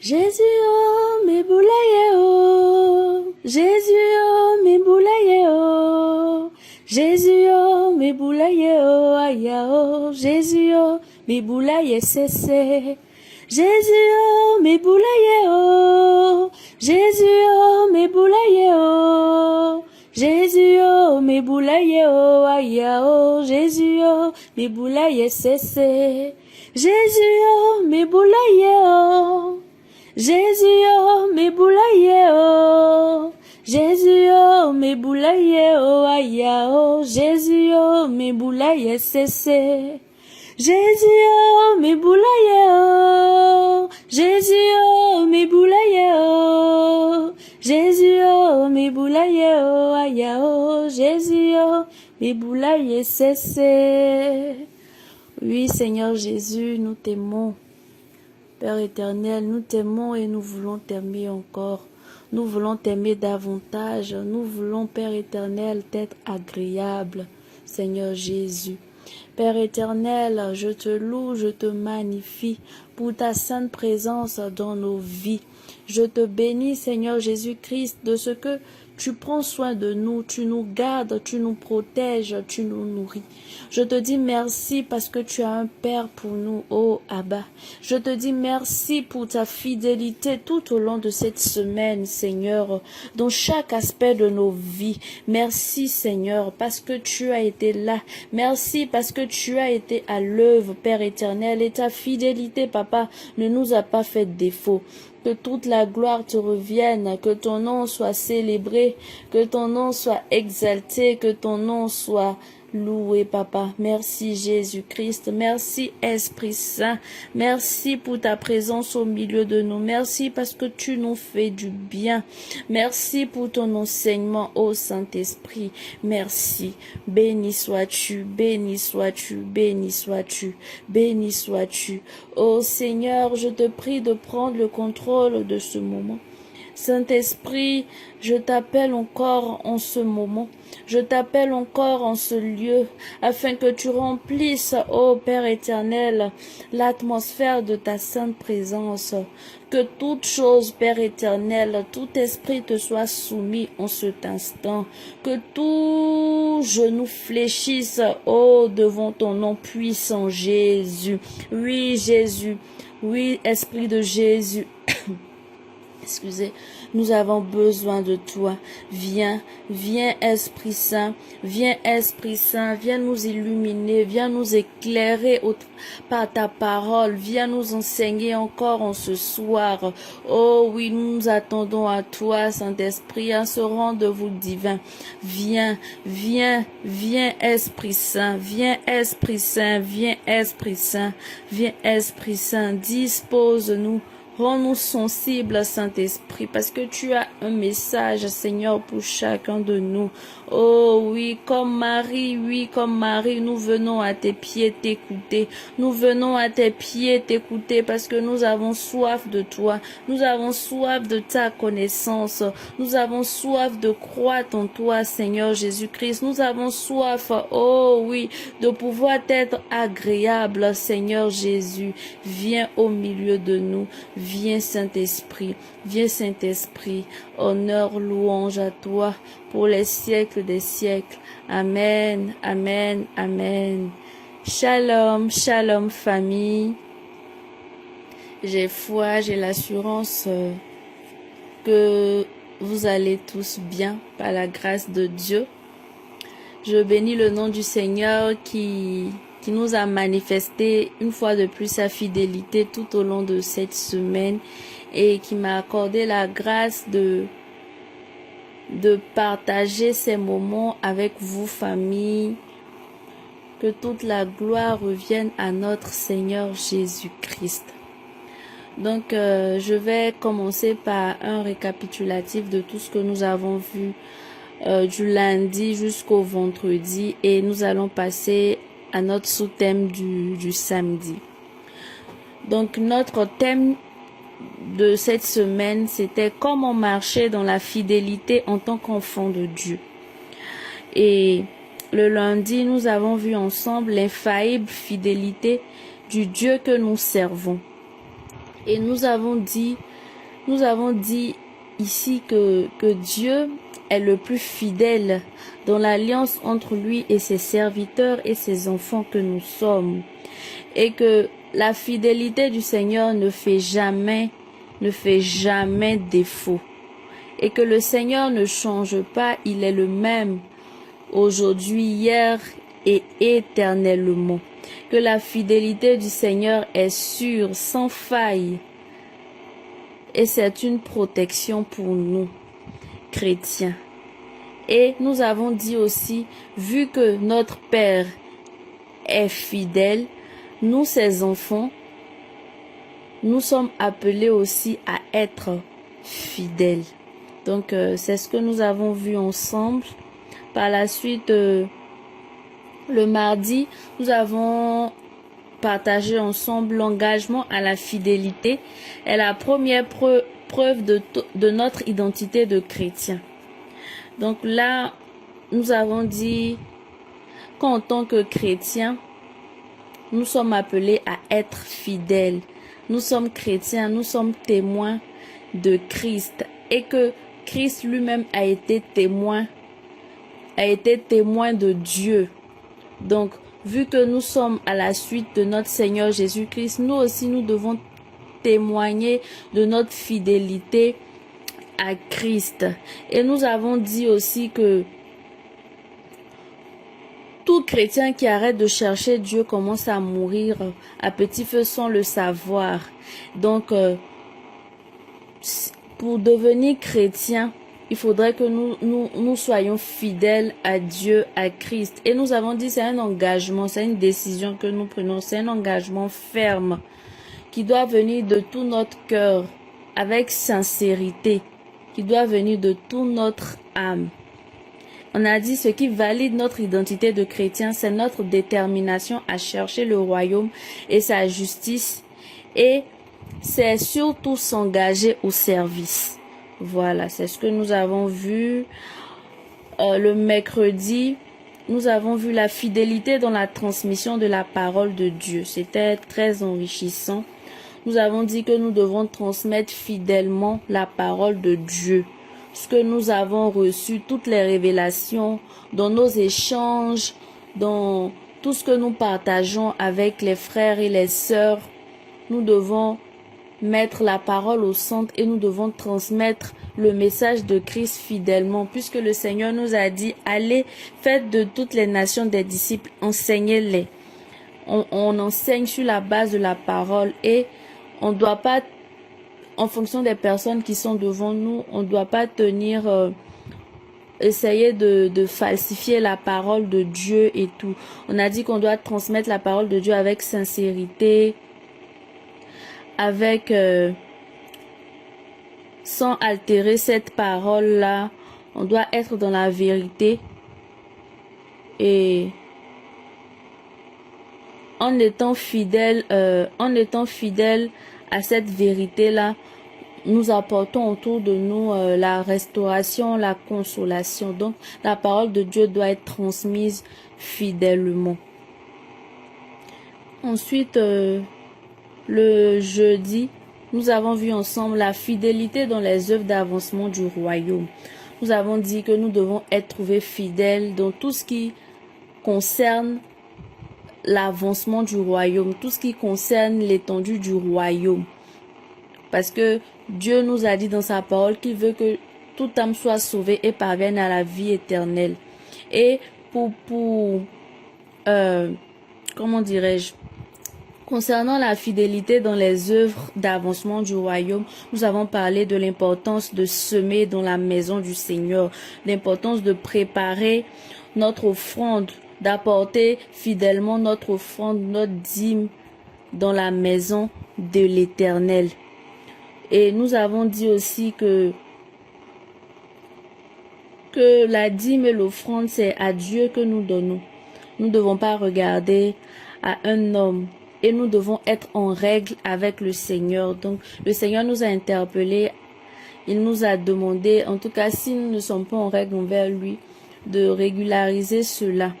Jésus, oh, me boulaye, oh. Jésus, oh, me boulaye, oh. Jésus, oh, me boulaye, oh, aya, oh. Jésus, oh, me boulaye, cessez. Jésus, oh, me boulaye, oh. Jésus, oh, me boulaye, oh. Jésus, oh, me boulaye, oh, aya, oh. Jésus, oh, me boulaye, cessez. Jésus, oh, me boulaye, oh. Jésus, oh, me boulaye, oh. Jésus, oh, me boulaye, oh, aya, oh. Jésus, oh, me boulaye, cessez. Jésus, oh, me boulaye, oh. Jésus, oh, me boulaye, oh. Jésus, oh, me boulaye, oh, aya, oh. Jésus, oh, me boulaye, cessez. Oui, Seigneur Jésus, nous t'aimons. Père éternel, nous t'aimons et nous voulons t'aimer encore. Nous voulons t'aimer davantage. Nous voulons, Père éternel, t'être agréable, Seigneur Jésus. Père éternel, je te loue, je te magnifie pour ta sainte présence dans nos vies. Je te bénis, Seigneur Jésus-Christ, de ce que tu prends soin de nous, tu nous gardes, tu nous protèges, tu nous nourris. Je te dis merci parce que tu as un Père pour nous, oh Abba. Je te dis merci pour ta fidélité tout au long de cette semaine, Seigneur, dans chaque aspect de nos vies. Merci, Seigneur, parce que tu as été là. Merci parce que tu as été à l'œuvre, Père éternel, et ta fidélité, Papa, ne nous a pas fait défaut. Que toute la gloire te revienne, que ton nom soit célébré, que ton nom soit exalté, que ton nom soit loué, Papa. Merci Jésus-Christ, merci Esprit Saint, merci pour ta présence au milieu de nous, merci parce que tu nous fais du bien, merci pour ton enseignement, ô Saint-Esprit, merci. Béni sois-tu, béni sois-tu, béni sois-tu, béni sois-tu. Ô Seigneur, je te prie de prendre le contrôle de ce moment. Saint-Esprit, je t'appelle encore en ce moment, je t'appelle encore en ce lieu, afin que tu remplisses, ô Père éternel, l'atmosphère de ta sainte présence. Que toute chose, Père éternel, tout esprit te soit soumis en cet instant. Que tout genou fléchisse, ô, devant ton nom puissant, Jésus. Oui, Jésus. Oui, Esprit de Jésus. Excusez, nous avons besoin de toi. Viens, viens Esprit Saint, viens Esprit Saint, viens nous illuminer, viens nous éclairer par ta parole, viens nous enseigner encore en ce soir. Oh oui, nous nous attendons à toi, Saint-Esprit, à ce rendez-vous divin. Viens, viens, viens Esprit Saint, viens Esprit Saint, viens Esprit Saint, viens Esprit Saint, dispose-nous. Rends-nous sensibles, Saint-Esprit, parce que tu as un message, Seigneur, pour chacun de nous. Oh oui, comme Marie, nous venons à tes pieds t'écouter. Nous venons à tes pieds t'écouter parce que nous avons soif de toi. Nous avons soif de ta connaissance. Nous avons soif de croître en toi, Seigneur Jésus-Christ. Nous avons soif, oh oui, de pouvoir être agréable, Seigneur Jésus. Viens au milieu de nous. Viens Saint-Esprit, viens Saint-Esprit, honneur, louange à toi pour les siècles des siècles. Amen, amen, amen. Shalom, shalom famille. J'ai foi, j'ai l'assurance que vous allez tous bien par la grâce de Dieu. Je bénis le nom du Seigneur qui nous a manifesté une fois de plus sa fidélité tout au long de cette semaine et qui m'a accordé la grâce de partager ces moments avec vous, famille. Que toute la gloire revienne à notre Seigneur Jésus-Christ. Donc, je vais commencer par un récapitulatif de tout ce que nous avons vu du lundi jusqu'au vendredi et nous allons passer à notre sous-thème du samedi. Donc, notre thème de cette semaine, c'était comment marcher dans la fidélité en tant qu'enfant de Dieu. Et le lundi, nous avons vu ensemble l'infaillible fidélité du Dieu que nous servons. Et nous avons dit nous avons dit ici que Dieu est le plus fidèle dans l'alliance entre lui et ses serviteurs et ses enfants que nous sommes. Et que la fidélité du Seigneur ne fait jamais défaut. Et que le Seigneur ne change pas, il est le même aujourd'hui, hier et éternellement. Que la fidélité du Seigneur est sûre, sans faille. Et c'est une protection pour nous, chrétiens. Et nous avons dit aussi, vu que notre Père est fidèle, nous, ses enfants, nous sommes appelés aussi à être fidèles. Donc, c'est ce que nous avons vu ensemble. Par la suite, le mardi, nous avons partagé ensemble l'engagement à la fidélité est la première preuve de notre identité de chrétien. Donc là, nous avons dit qu'en tant que chrétiens, nous sommes appelés à être fidèles. Nous sommes chrétiens, nous sommes témoins de Christ et que Christ lui-même a été témoin de Dieu. Donc, vu que nous sommes à la suite de notre Seigneur Jésus-Christ, nous aussi nous devons témoigner de notre fidélité à Christ. Et nous avons dit aussi que tout chrétien qui arrête de chercher Dieu commence à mourir à petit feu sans le savoir. Donc, pour devenir chrétien, il faudrait que nous soyons fidèles à Dieu, à Christ. Et nous avons dit c'est un engagement, c'est une décision que nous prenons, c'est un engagement ferme qui doit venir de tout notre cœur, avec sincérité, qui doit venir de toute notre âme. On a dit ce qui valide notre identité de chrétien, c'est notre détermination à chercher le royaume et sa justice. Et c'est surtout s'engager au service. Voilà, c'est ce que nous avons vu. Le mercredi, nous avons vu la fidélité dans la transmission de la parole de Dieu. C'était très enrichissant. Nous avons dit que nous devons transmettre fidèlement la parole de Dieu. Ce que nous avons reçu, toutes les révélations, dans nos échanges, dans tout ce que nous partageons avec les frères et les sœurs, nous devons mettre la parole au centre et nous devons transmettre le message de Christ fidèlement, puisque le Seigneur nous a dit, allez, faites de toutes les nations des disciples, enseignez-les. On enseigne sur la base de la parole et on ne doit pas, en fonction des personnes qui sont devant nous, on ne doit pas essayer de falsifier la parole de Dieu et tout. On a dit qu'on doit transmettre la parole de Dieu avec sincérité, avec sans altérer cette parole-là. On doit être dans la vérité et en étant fidèle à cette vérité-là, nous apportons autour de nous la restauration, la consolation. Donc, la parole de Dieu doit être transmise fidèlement. Ensuite, le jeudi, nous avons vu ensemble la fidélité dans les œuvres d'avancement du royaume. Nous avons dit que nous devons être trouvés fidèles dans tout ce qui concerne l'avancement du royaume, tout ce qui concerne l'étendue du royaume. Parce que Dieu nous a dit dans sa parole qu'il veut que toute âme soit sauvée et parvienne à la vie éternelle. Et comment dirais-je, concernant la fidélité dans les œuvres d'avancement du royaume, nous avons parlé de l'importance de semer dans la maison du Seigneur, l'importance de préparer notre offrande, d'apporter fidèlement notre offrande, notre dîme dans la maison de l'Éternel. Et nous avons dit aussi que la dîme et l'offrande, c'est à Dieu que nous donnons. Nous ne devons pas regarder à un homme. Et nous devons être en règle avec le Seigneur. Donc, le Seigneur nous a interpellés. Il nous a demandé, en tout cas, si nous ne sommes pas en règle envers lui, de régulariser cela.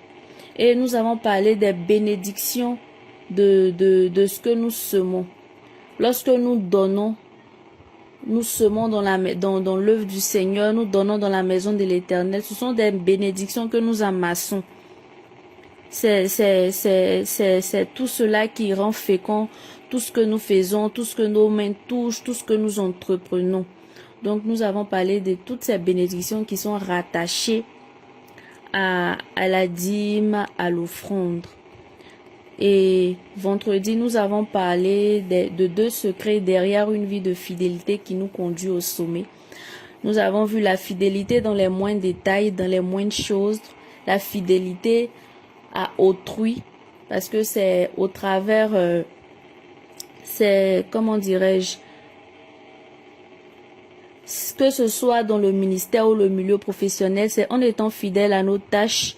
Et nous avons parlé des bénédictions de ce que nous semons. Lorsque nous donnons, nous semons dans l'œuvre du Seigneur, nous donnons dans la maison de l'Éternel. Ce sont des bénédictions que nous amassons. C'est tout cela qui rend fécond tout ce que nous faisons, tout ce que nos mains touchent, tout ce que nous entreprenons. Donc nous avons parlé de toutes ces bénédictions qui sont rattachées à la dîme, à l'offrande. Et vendredi, nous avons parlé de 2 secrets derrière une vie de fidélité qui nous conduit au sommet. Nous avons vu la fidélité dans les moindres détails, dans les moindres choses, la fidélité à autrui, parce que c'est au travers, c'est, comment dirais-je, que ce soit dans le ministère ou le milieu professionnel, c'est en étant fidèle à nos tâches.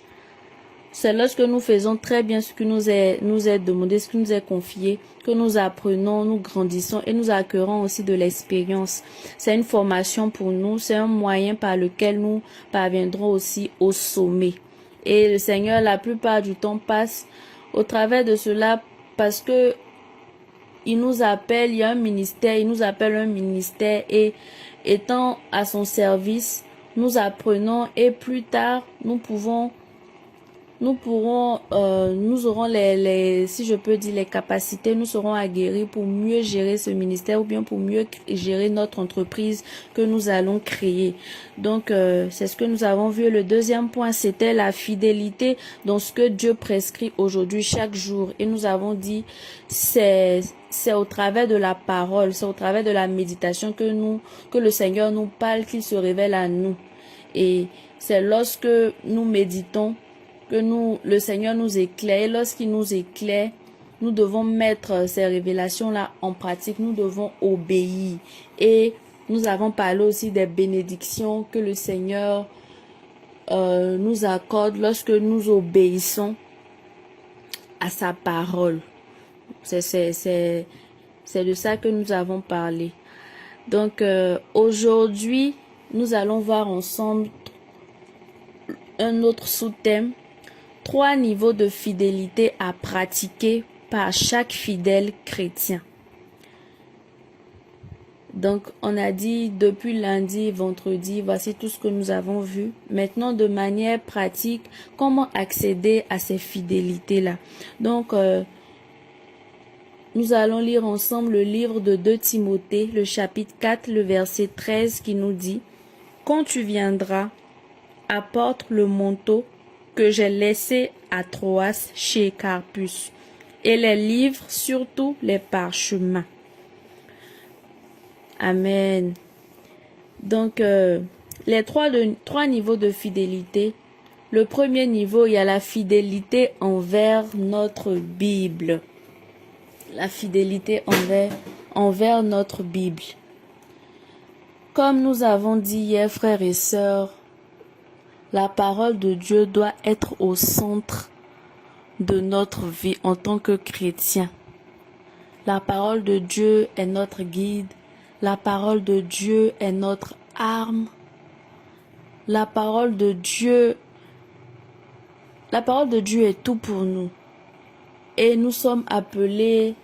C'est lorsque nous faisons très bien ce qui nous est demandé, ce qui nous est confié, que nous apprenons, nous grandissons et nous acquérons aussi de l'expérience. C'est une formation pour nous, c'est un moyen par lequel nous parviendrons aussi au sommet. Et le Seigneur, la plupart du temps, passe au travers de cela parce que il nous appelle, il y a un ministère, il nous appelle un ministère et étant à son service, nous apprenons et plus tard, nous aurons si je peux dire, les capacités, nous serons aguerris pour mieux gérer ce ministère ou bien pour mieux gérer notre entreprise que nous allons créer. Donc, c'est ce que nous avons vu. Le deuxième point, c'était la fidélité dans ce que Dieu prescrit aujourd'hui, chaque jour. Et nous avons dit, c'est au travers de la parole, c'est au travers de la méditation que le Seigneur nous parle, qu'il se révèle à nous. Et c'est lorsque nous méditons que le Seigneur nous éclaire. Et lorsqu'il nous éclaire, nous devons mettre ces révélations-là en pratique. Nous devons obéir. Et nous avons parlé aussi des bénédictions que le Seigneur nous accorde lorsque nous obéissons à sa parole. C'est de ça que nous avons parlé. Donc, aujourd'hui, nous allons voir ensemble un autre sous-thème. 3 niveaux de fidélité à pratiquer par chaque fidèle chrétien. Donc, on a dit depuis lundi, vendredi, voici tout ce que nous avons vu. Maintenant, de manière pratique, comment accéder à ces fidélités-là. Donc, nous allons lire ensemble le livre de 2 Timothée, le chapitre 4, le verset 13 qui nous dit « Quand tu viendras, apporte le manteau que j'ai laissé à Troas chez Carpus, et les livres, surtout les parchemins. » Amen. Donc, les trois niveaux de fidélité. Le premier niveau, il y a la fidélité envers notre Bible. La fidélité envers notre Bible. Comme nous avons dit hier, frères et sœurs, la parole de Dieu doit être au centre de notre vie en tant que chrétien. La parole de Dieu est notre guide. La parole de Dieu est notre arme. La parole de Dieu est tout pour nous. Et nous sommes appelés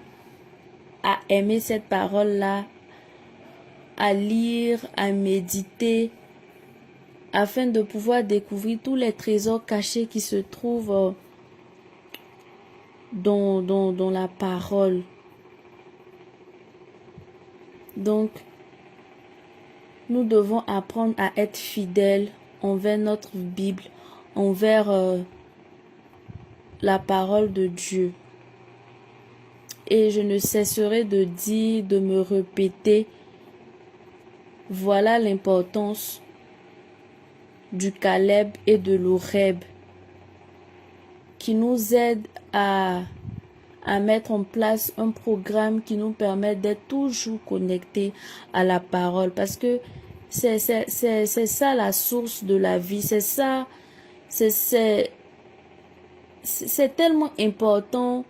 à aimer cette parole-là, à lire, à méditer, afin de pouvoir découvrir tous les trésors cachés qui se trouvent dans la parole. Donc, nous devons apprendre à être fidèles envers notre Bible, envers la parole de Dieu. Et je ne cesserai de dire, de me répéter, voilà l'importance du Caleb et de l'Horeb qui nous aident à mettre en place un programme qui nous permet d'être toujours connectés à la parole, parce que c'est ça la source de la vie, c'est ça, c'est tellement important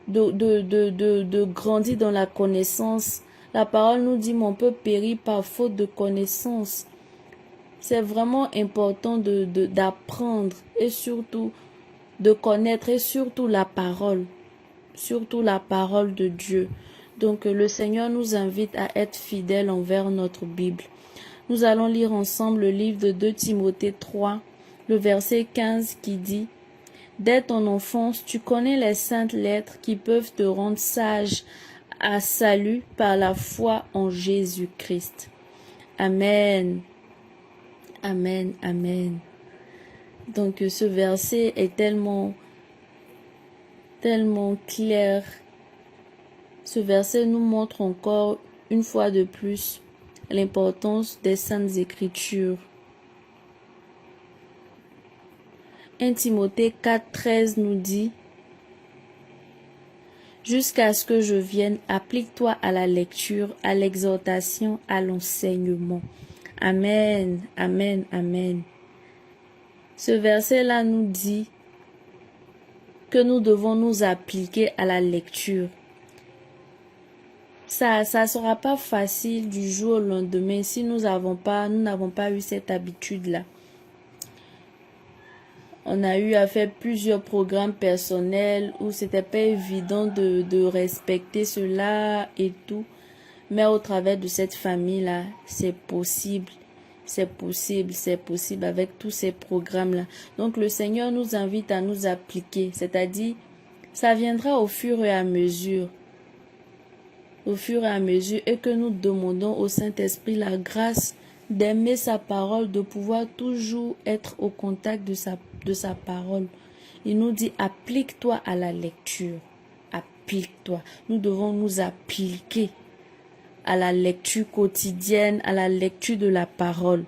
de grandir dans la connaissance. La parole nous dit mon peuple périt par faute de connaissance. C'est vraiment important d'apprendre et surtout de connaître et surtout la parole de Dieu. Donc le Seigneur nous invite à être fidèles envers notre Bible. Nous allons lire ensemble le livre de 2 Timothée 3, le verset 15 qui dit: Dès ton enfance, tu connais les saintes lettres qui peuvent te rendre sage à salut par la foi en Jésus-Christ. Amen. Amen. Amen. Donc ce verset est tellement clair. Ce verset nous montre encore une fois de plus l'importance des saintes écritures. 1 Timothée 4,13 nous dit: Jusqu'à ce que je vienne, applique-toi à la lecture, à l'exhortation, à l'enseignement. Amen, amen, amen. Ce verset-là nous dit que nous devons nous appliquer à la lecture. Ça sera pas facile du jour au lendemain si nous n'avons pas eu cette habitude-là. On a eu à faire plusieurs programmes personnels où c'était pas évident de respecter cela et tout. Mais au travers de cette famille-là, c'est possible. C'est possible avec tous ces programmes-là. Donc le Seigneur nous invite à nous appliquer. C'est-à-dire, ça viendra au fur et à mesure. Au fur et à mesure et que nous demandons au Saint-Esprit la grâce d'aimer sa parole, de pouvoir toujours être au contact de sa parole. Il nous dit: applique-toi à la lecture. Applique-toi. Nous devons nous appliquer à la lecture quotidienne, à la lecture de la parole.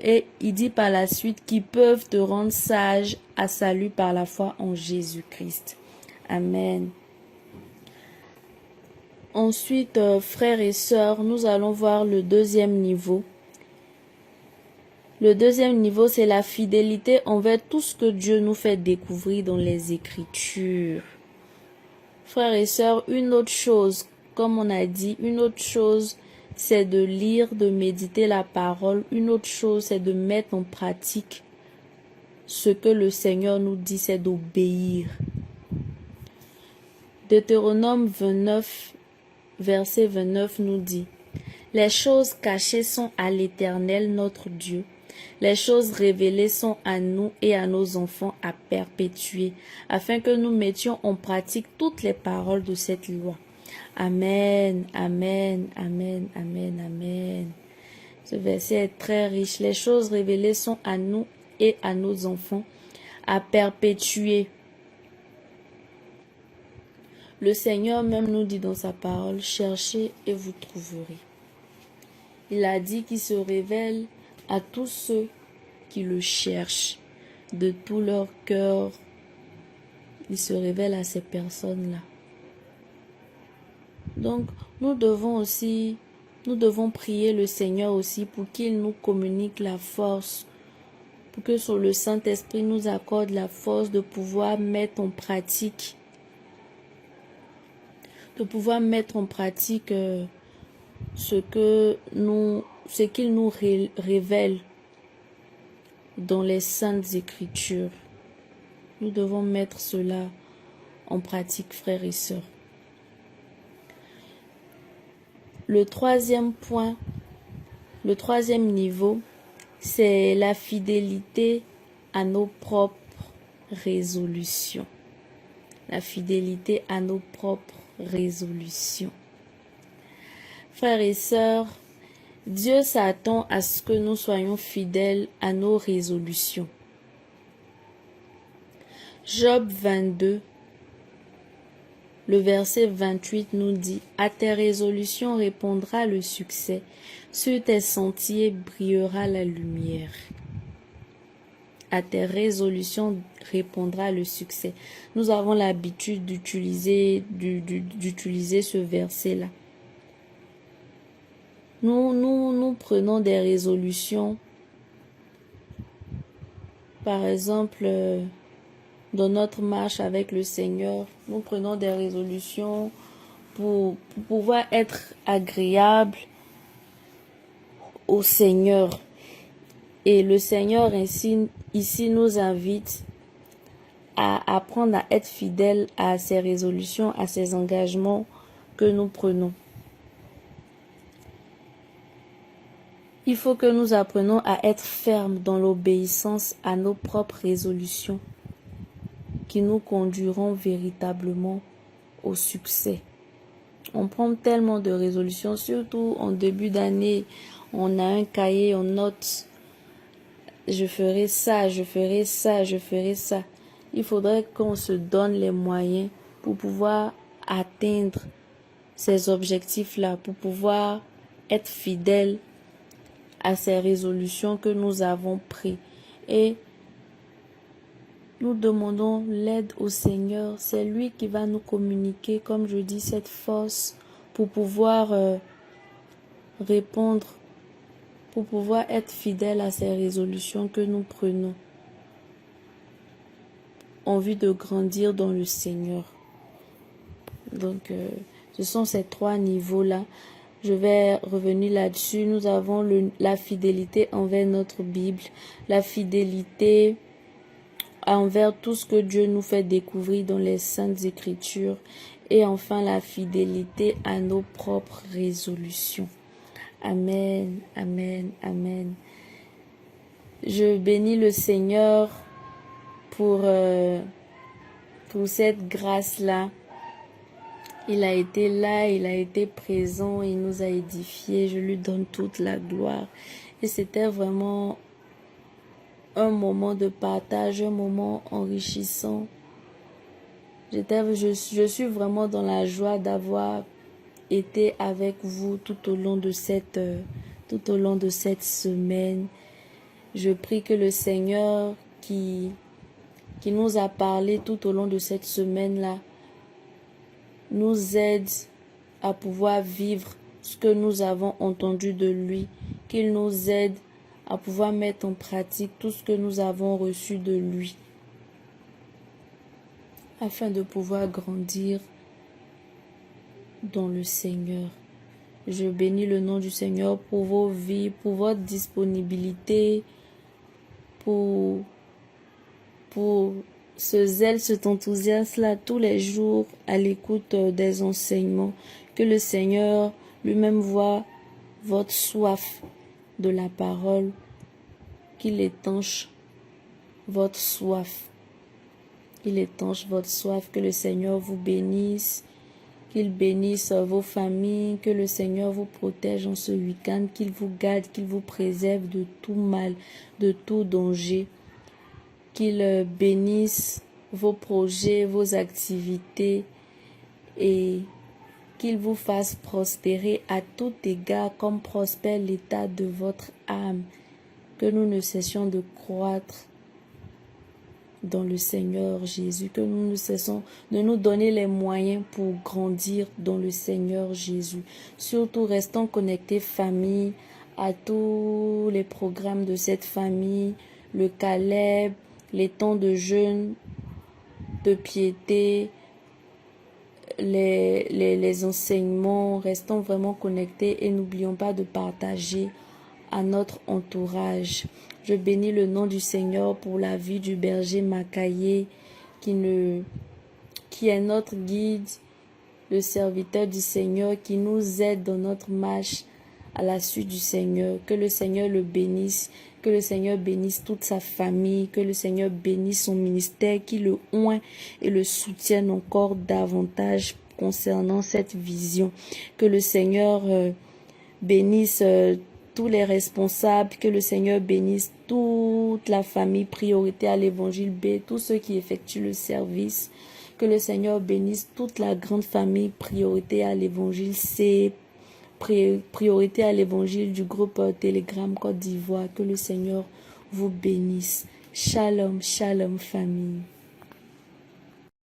Et il dit par la suite: qui peuvent te rendre sage à salut par la foi en Jésus-Christ. Amen. Ensuite, frères et sœurs, nous allons voir le deuxième niveau. Le deuxième niveau, c'est la fidélité envers tout ce que Dieu nous fait découvrir dans les Écritures. Frères et sœurs, une autre chose, comme on a dit, une autre chose, c'est de lire, de méditer la parole. Une autre chose, c'est de mettre en pratique ce que le Seigneur nous dit, c'est d'obéir. Deutéronome 29, verset 29 nous dit: les choses cachées sont à l'Éternel notre Dieu. Les choses révélées sont à nous et à nos enfants à perpétuer, afin que nous mettions en pratique toutes les paroles de cette loi. Amen, amen, amen, amen, amen. Ce verset est très riche. Les choses révélées sont à nous et à nos enfants à perpétuer. Le Seigneur même nous dit dans sa parole: cherchez et vous trouverez. Il a dit qu'il se révèle à tous ceux qui le cherchent de tout leur cœur. Il se révèle à ces personnes-là. Donc, nous devons prier le Seigneur aussi pour qu'il nous communique la force, pour que sur le Saint-Esprit nous accorde la force de pouvoir mettre en pratique, ce qu'il nous révèle dans les Saintes Écritures. Nous devons mettre cela en pratique, frères et sœurs. Le troisième point, le troisième niveau, c'est la fidélité à nos propres résolutions. La fidélité à nos propres résolutions. Frères et sœurs, Dieu s'attend à ce que nous soyons fidèles à nos résolutions. Job 22, le verset 28 nous dit: à tes résolutions répondra le succès, sur tes sentiers brillera la lumière. À tes résolutions répondra le succès. Nous avons l'habitude d'utiliser ce verset-là. Nous prenons des résolutions, par exemple, dans notre marche avec le Seigneur, nous prenons des résolutions pour pouvoir être agréables au Seigneur. Et le Seigneur ici nous invite à apprendre à être fidèle à ces résolutions, à ces engagements que nous prenons. Il faut que nous apprenions à être fermes dans l'obéissance à nos propres résolutions qui nous conduiront véritablement au succès. On prend tellement de résolutions, surtout en début d'année. On a un cahier, on note je ferai ça, je ferai ça, je ferai ça. Il faudrait qu'on se donne les moyens pour pouvoir atteindre ces objectifs-là, pour pouvoir être fidèle à ces résolutions que nous avons prises. Et nous demandons l'aide au Seigneur. C'est lui qui va nous communiquer, comme je dis, cette force pour pouvoir répondre, pour pouvoir être fidèle à ces résolutions que nous prenons en vue de grandir dans le Seigneur. Donc, ce sont ces 3 niveaux-là. Je vais revenir là-dessus. Nous avons la fidélité envers notre Bible, la fidélité envers tout ce que Dieu nous fait découvrir dans les Saintes Écritures et enfin la fidélité à nos propres résolutions. Amen, amen, amen. Je bénis le Seigneur pour cette grâce-là. Il a été là, il a été présent, il nous a édifiés. Je lui donne toute la gloire. Et c'était vraiment un moment de partage, un moment enrichissant. Je suis vraiment dans la joie d'avoir été avec vous tout au long de cette semaine. Je prie que le Seigneur qui nous a parlé tout au long de cette semaine-là nous aide à pouvoir vivre ce que nous avons entendu de lui, qu'il nous aide à pouvoir mettre en pratique tout ce que nous avons reçu de lui, afin de pouvoir grandir dans le Seigneur. Je bénis le nom du Seigneur pour vos vies, pour votre disponibilité, pour ce zèle, cet enthousiasme-là tous les jours à l'écoute des enseignements. Que le Seigneur lui-même voit votre soif de la parole, qu'il étanche votre soif. Qu'il étanche votre soif, que le Seigneur vous bénisse, qu'il bénisse vos familles, que le Seigneur vous protège en ce week-end, qu'il vous garde, qu'il vous préserve de tout mal, de tout danger, qu'il bénisse vos projets, vos activités et qu'il vous fasse prospérer à tout égard comme prospère l'état de votre âme, que nous ne cessions de croître dans le Seigneur Jésus, que nous ne cessons de nous donner les moyens pour grandir dans le Seigneur Jésus. Surtout, restons connectés, famille, à tous les programmes de cette famille, le Caleb, les temps de jeûne, de piété, les enseignements. Restons vraiment connectés et n'oublions pas de partager à notre entourage. Je bénis le nom du Seigneur pour la vie du berger Makaye qui est notre guide, le serviteur du Seigneur qui nous aide dans notre marche à la suite du Seigneur. Que le Seigneur le bénisse, que le Seigneur bénisse toute sa famille, que le Seigneur bénisse son ministère, qu'il le oint et le soutienne encore davantage concernant cette vision. Que le Seigneur bénisse tous les responsables, que le Seigneur bénisse toute la famille, priorité à l'évangile B, tous ceux qui effectuent le service, que le Seigneur bénisse toute la grande famille, priorité à l'évangile C, priorité à l'évangile du groupe Telegram Côte d'Ivoire. Que le Seigneur vous bénisse. Shalom, shalom famille.